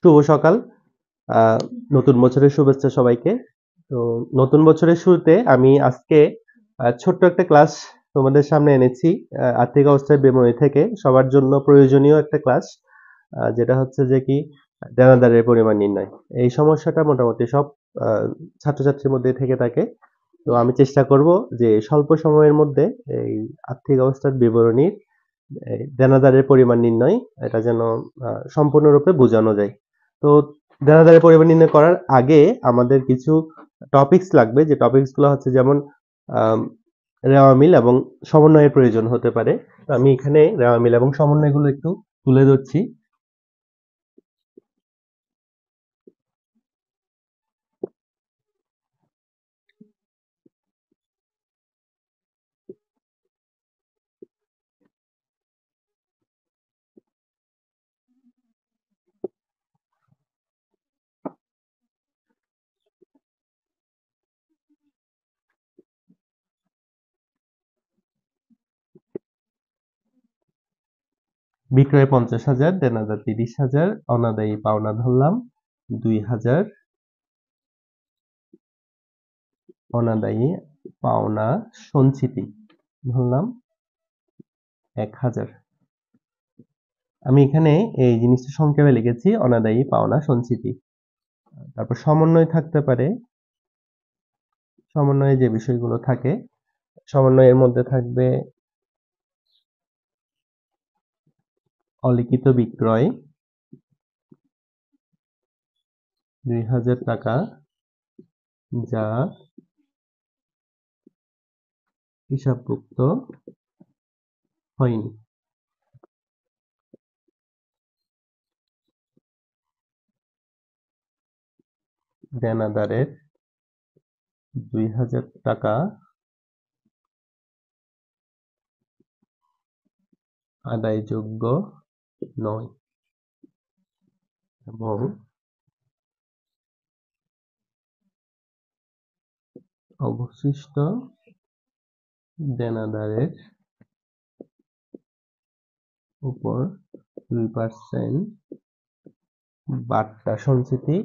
শুভ সকাল। নতুন বছরের শুভেচ্ছা সবাইকে। তো নতুন বছরের শুরুতে আমি আজকে ছোট্ট একটা ক্লাস তোমাদের সামনে এনেছি। আর্থিক অবস্থার বেমনি থেকে সবার জন্য প্রয়োজনীয় একটা ক্লাস। যেটা হচ্ছে যে কি দেনাদারের পরিমাণ নির্ণয়। এই সমস্যাটা মোটামুটি সব আ ছাত্রছাত্রীর মধ্যেই থেকে থাকে। তো আমি চেষ্টা করব যে স্বল্প সময়ের মধ্যে এই আর্থিক অবস্থার বিবরণীর দেনাদারের পরিমাণ নির্ণয় এটা যেন সম্পূর্ণরূপে বোঝানো যায়। তো দেনাদারের পরিমাণ নির্ণয় করার আগে আমাদের কিছু টপিকস লাগবে, যে টপিকস গুলো হচ্ছে যেমন আম রেওয়া মিল এবং সমন্বয়ের প্রয়োজন হতে পারে। তো আমি এখানে রেওয়া মিল এবং সমন্বয়গুলো একটু তুলে ধরছি। বিক্রয় ৫০,০০০, দেনাদার ৩০,০০০, অনাদায়ী পাওনা ধরলাম ২,০০০, অনাদায়ী পাওনা সঞ্চিতি ধরলাম ১,০০০। আমি এখানে এই জিনিসটা সংক্ষেপে লিখেছি, অনাদায়ী পাওনা সঞ্চিতি। তারপর সমন্বয় থাকতে পারে। সমন্বয়ে যে বিষয়গুলো থাকে, সমন্বয়ের মধ্যে থাকবে অলিখিত বিক্রয় ২,০০০ টাকা, যা হিসাবভুক্ত হয়নি। দেনাদারের ২,০০০ টাকা আদায়যোগ্য নয় এবং অবশিষ্ট দেনাদারের উপর ২% বাট্টা সঞ্চিতি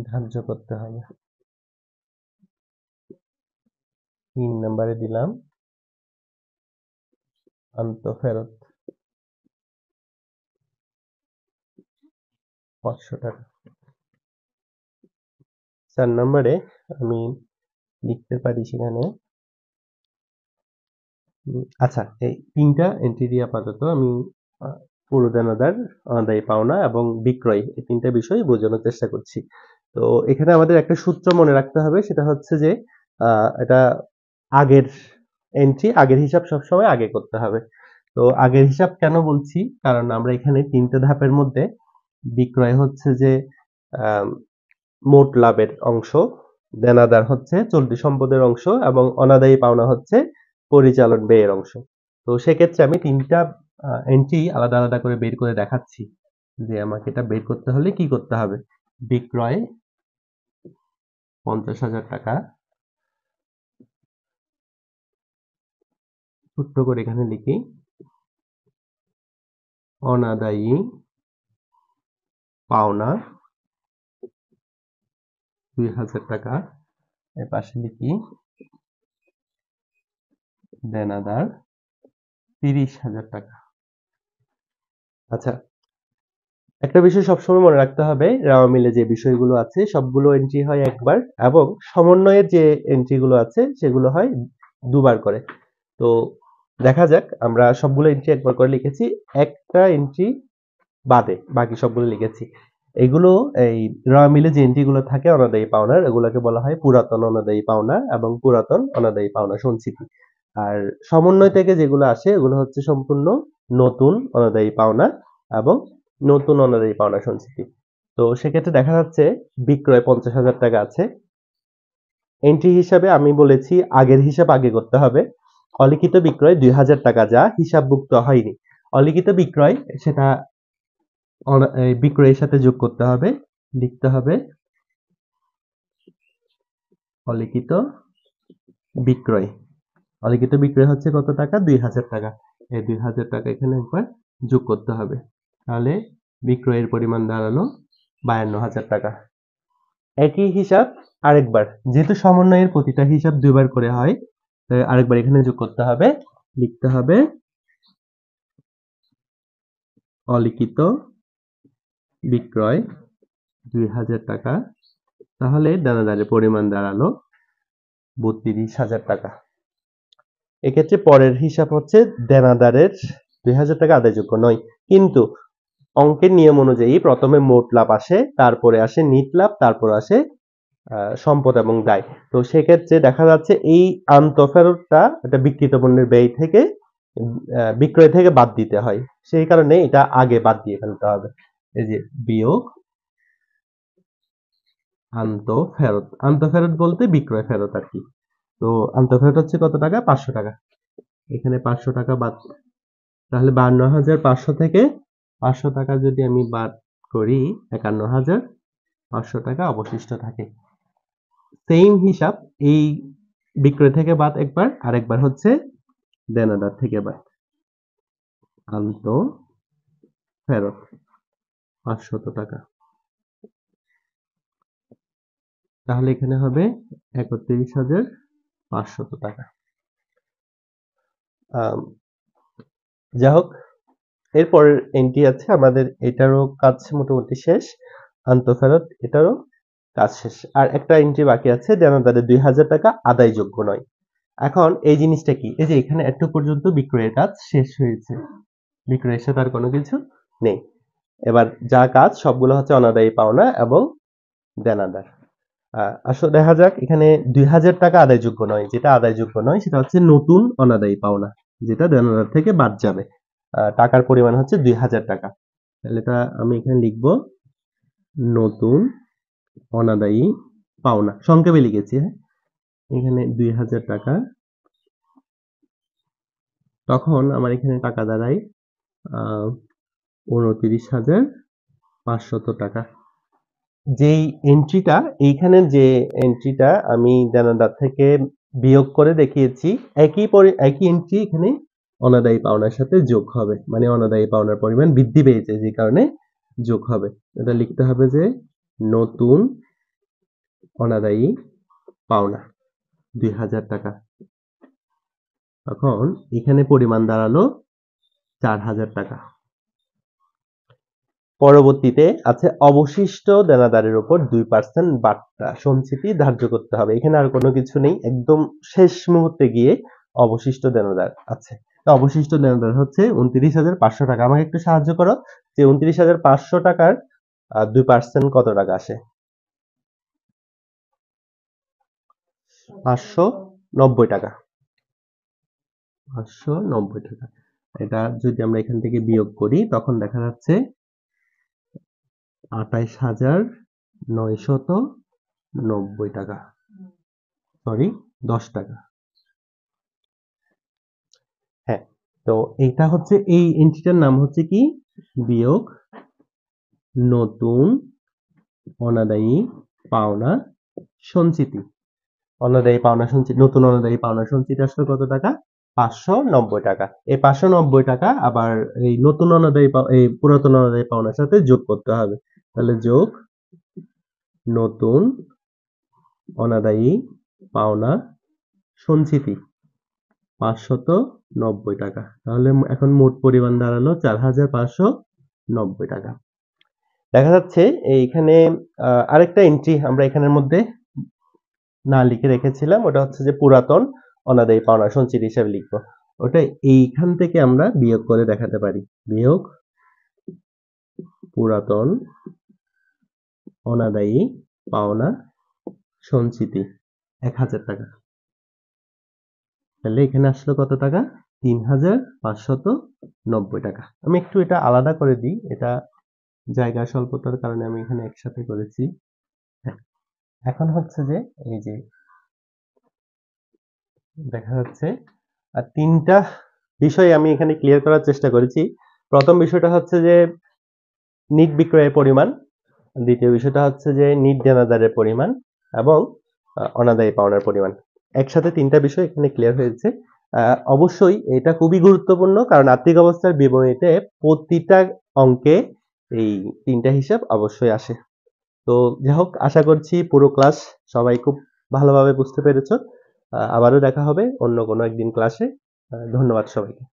ধার্য করতে হবে। ৩ নম্বরে দিলাম আন্তঃফেরত ৫০০ টাকা। ৪ নম্বরে আমি লিখতে পারি সেখানে আচ্ছা, এই ৩টা এন্ট্রি দিয়ে আপাতত আমি পুরো দেনাদার, অনাদায়ী পাওনা এবং বিক্রয় এই ৩টা বিষয় বোঝানোর চেষ্টা করছি। তো এখানে আমাদের একটা সূত্র মনে রাখতে হবে, সেটা হচ্ছে যে এটা আগের এন্ট্রি, আগের হিসাব সবসময় আগে করতে হবে। তো আগের হিসাব কেন বলছি? কারণ আমরা এখানে ৩টে ধাপের মধ্যে বিক্রয় হচ্ছে যে আম মোট লাভের অংশ, দেনাদার হচ্ছে চলতি সম্পদের অংশ এবং অনাদায়ী পাওনা হচ্ছে পরিচালন ব্যয়ের অংশ। তো সেক্ষেত্রে আমি ৩টা এন্ট্রি আলাদা, আলাদা করে বের করে দেখাচ্ছি যে আমাকে এটা বের করতে হলে কি করতে হবে। বিক্রয় ৫০,০০০ টাকা, ছোট্ট করে এখানে লিখি, অনাদায়ী পাওনা ২,০০০ টাকা, এর পাশে লিখি দেনাদার ৩০,০০০ টাকা। আচ্ছা, একটা বিষয় সবসময় মনে রাখতে হবে, রাওয়া মিলে যে বিষয়গুলো আছে সবগুলো এন্ট্রি হয় একবার এবং সমন্বয়ের যে এন্ট্রি গুলো আছে সেগুলো হয় দুবার করে। তো দেখা যাক, আমরা সবগুলো এন্ট্রি একবার করে লিখেছি, একটা এন্ট্রি বাদে বাকি সবগুলো লিখেছি। এগুলো এই রাওয়া মিলে যে এন্ট্রি গুলো থাকে অনাদায়ী পাওনার, এগুলোকে বলা হয় পুরাতন অনাদায়ী পাওনা এবং পুরাতন অনাদায়ী পাওনা সঞ্চিতি। আর সমন্বয় থেকে যেগুলো আসে এগুলো হচ্ছে সম্পূর্ণ নতুন অনাদায়ী পাওনা এবং নতুন অনাদায়ী পাওনা সঞ্চিতি। তো সেক্ষেত্রে দেখা যাচ্ছে বিক্রয় ৫০,০০০ টাকা আছে। এন্ট্রি হিসাবে আমি বলেছি আগের হিসাব আগে করতে হবে। অলিখিত বিক্রয় ২,০০০ টাকা, যা হিসাবভুক্ত হয়নি। অলিখিত বিক্রয় সেটা এই বিক্রয়ের সাথে যোগ করতে হবে, লিখতে হবে অলিখিত বিক্রয়। অলিখিত বিক্রয় হচ্ছে কত টাকা? ২,০০০ টাকা। এই ২,০০০ টাকা এখানে একবার যোগ করতে হবে। তাহলে বিক্রয়ের পরিমাণ দাঁড়ালো 52,000 টাকা। একই হিসাব আরেকবার, যেহেতু সমন্বয়ের প্রতিটা হিসাব দুইবার করে হয়, তাই আরেকবার এখানে যোগ করতে হবে। লিখতে হবে অলিখিত বিক্রয় 2,000 টাকা। তাহলে দানাদারের পরিমাণ দাঁড়ালো 32,000 টাকা। এক্ষেত্রে পরের হিসাব হচ্ছে দেনাদারের 2,000 টাকা আদায়যোগ্য নয়, কিন্তু অঙ্কের নিয়ম অনুযায়ী প্রথমে মোট লাভ আসে, তারপরে আসে নিট লাভ, তারপর আসে সম্পদ এবং দায়। তো সেক্ষেত্রে দেখা যাচ্ছে এই আন্তঃফেরতটা এটা বিক্রিত পণ্যের ব্যয় থেকে বিক্রয় থেকে বাদ দিতে হয়, সেই কারণে এটা আগে বাদ দিয়ে ফেলতে হবে। এই যে বিয়োগ আন্তঃফেরত, আন্তঃফেরত বলতে বিক্রয় ফেরত আর কি। তো আন্তঃফেরত হচ্ছে কত টাকা? 500 টাকা। এখানে 500 টাকা বাদ, তাহলে 52,500 থেকে 500 টাকা যদি আমি বাদ করি 51,500 টাকা অবশিষ্ট থাকে। সেম হিসাব, এই বিক্রয় থেকে বাদ একবার, আরেকবার হচ্ছে দেনাদার থেকে বাদ। আন্তঃফেরত 500 টাকা, তাহলে এখানে হবে 31,500 টাকা। যাই হোক, এরপর এন্ট্রি আছে আমাদের, এটারও কাজ মোটামুটি শেষ। আন্তঃফেরত এটারও কাজ শেষ। আর একটা এন্ট্রি বাকি আছে, দেনাদারের 2,000 টাকা আদায়যোগ্য নয়। এখন এই জিনিসটা কি? এই যে এখানে একটু পর্যন্ত বিক্রয়ের কাজ শেষ হয়েছে, বিক্রয়ের সাথে আর কোনো কিছু নেই। এবার যা কাজ সবগুলো হচ্ছে অনাদায়ী পাওনা এবং দেনাদার। আসলে দেখা যাক, এখানে 2,000 টাকা আদায়যোগ্য নয়, যেটা আদায়যোগ্য নয় সেটা হচ্ছে নতুন অনাদায়ী পাওনা, যেটা দেনাদার থেকে বাদ যাবে। টাকার পরিমাণ হচ্ছে 2,000 টাকা। তাহলে এটা আমি এখানে লিখব নতুন অনাদায়ী পাওনা, সংক্ষেপে লিখেছি। হ্যাঁ, এখানে 2,000 টাকা। তখন আমার এখানে টাকা দাঁড়ায় 29,500 টাকা। যেই এন্ট্রিটা, এইখানে যে এন্ট্রিটা আমি দেনাদার থেকে বিয়োগ করে দেখিয়েছি, একই এন্ট্রি এখানে অনাদায়ী পাওনার সাথে যোগ হবে, মানে অনাদায়ী পাওনার পরিমাণ বৃদ্ধি পেয়েছে যে কারণে যোগ হবে। এটা লিখতে হবে যে নতুন অনাদায়ী পাওনা 2,000 টাকা। তখন এখানে পরিমাণ দাঁড়ালো 4,000 টাকা। পরবর্তীতে আছে অবশিষ্ট দেনাদারের উপর 2% বার্তা সঞ্চিতি ধার্য করতে হবে। এখানে আর কোনো কিছু নেই, একদম শেষ মুহূর্তে গিয়ে অবশিষ্ট দেনাদার আছে। অবশিষ্ট দেনাদার হচ্ছে 29,500 টাকা। আমাকে একটু সাহায্য করো যে 29,500 টাকার 2% কত টাকা আসে? 590 টাকা। 590 টাকা। এটা যদি আমরা এখান থেকে বিয়োগ করি তখন দেখা যাচ্ছে 28,990 টাকা, সরি 10 টাকা। হ্যাঁ, তো এটা হচ্ছে, এই এন্ট্রিটার নাম হচ্ছে কি? বিয়োগ নতুন অনাদায়ী পাওনা সঞ্চিতি। অনাদায়ী পাওনা সঞ্চিতি, নতুন অনাদায়ী পাওনা সঞ্চিতি আসলে কত টাকা? 590 টাকা। এই 590 টাকা আবার এই নতুন অনাদায়ী এই পুরাতন অনাদায়ী পাওনার সাথে যোগ করতে হবে। তাহলে যোগ নতুন অনাদায়ী পাওনা সঞ্চিতি 590 টাকা। তাহলে এখন মোট পরিমাণ দাঁড়ালো 4,590 টাকা। দেখা যাচ্ছে এইখানে আরেকটা এন্ট্রি আমরা এখানের মধ্যে না লিখে রেখেছিলাম, ওটা হচ্ছে যে পুরাতন অনাদায়ী পাওনা সঞ্চিতি হিসাবে লিখবো। ওটা এইখান থেকে আমরা বিয়োগ করে দেখাতে পারি। বিয়োগ পুরাতন অনাদায়ী পাওনা সঞ্চিতি 1,000 টাকা। তাহলে এখানে আসলো কত টাকা? 3,590 টাকা। আমি একটু এটা আলাদা করে দিই, এটা জায়গা স্বল্পতার কারণে আমি এখানে একসাথে করেছি। এখন হচ্ছে যে এই যে দেখা যাচ্ছে আর তিনটা বিষয় আমি এখানে ক্লিয়ার করার চেষ্টা করেছি। প্রথম বিষয়টা হচ্ছে যে নিট বিক্রয়ের পরিমাণ, দ্বিতীয় বিষয়টা হচ্ছে যে নিট দেনাদারের পরিমাণ এবং অনাদায়ী পাওনার পরিমাণ। একসাথে তিনটা বিষয় এখানে ক্লিয়ার হয়েছে। অবশ্যই এটা খুবই গুরুত্বপূর্ণ, কারণ আর্থিক অবস্থার বিবরণীতে প্রতিটা অঙ্কে এই ৩টা হিসাব অবশ্যই আসে। তো যাই হোক, আশা করছি পুরো ক্লাস সবাই খুব ভালোভাবে বুঝতে পেরেছো। আবারও দেখা হবে অন্য কোনো একদিন ক্লাসে। ধন্যবাদ সবাইকে।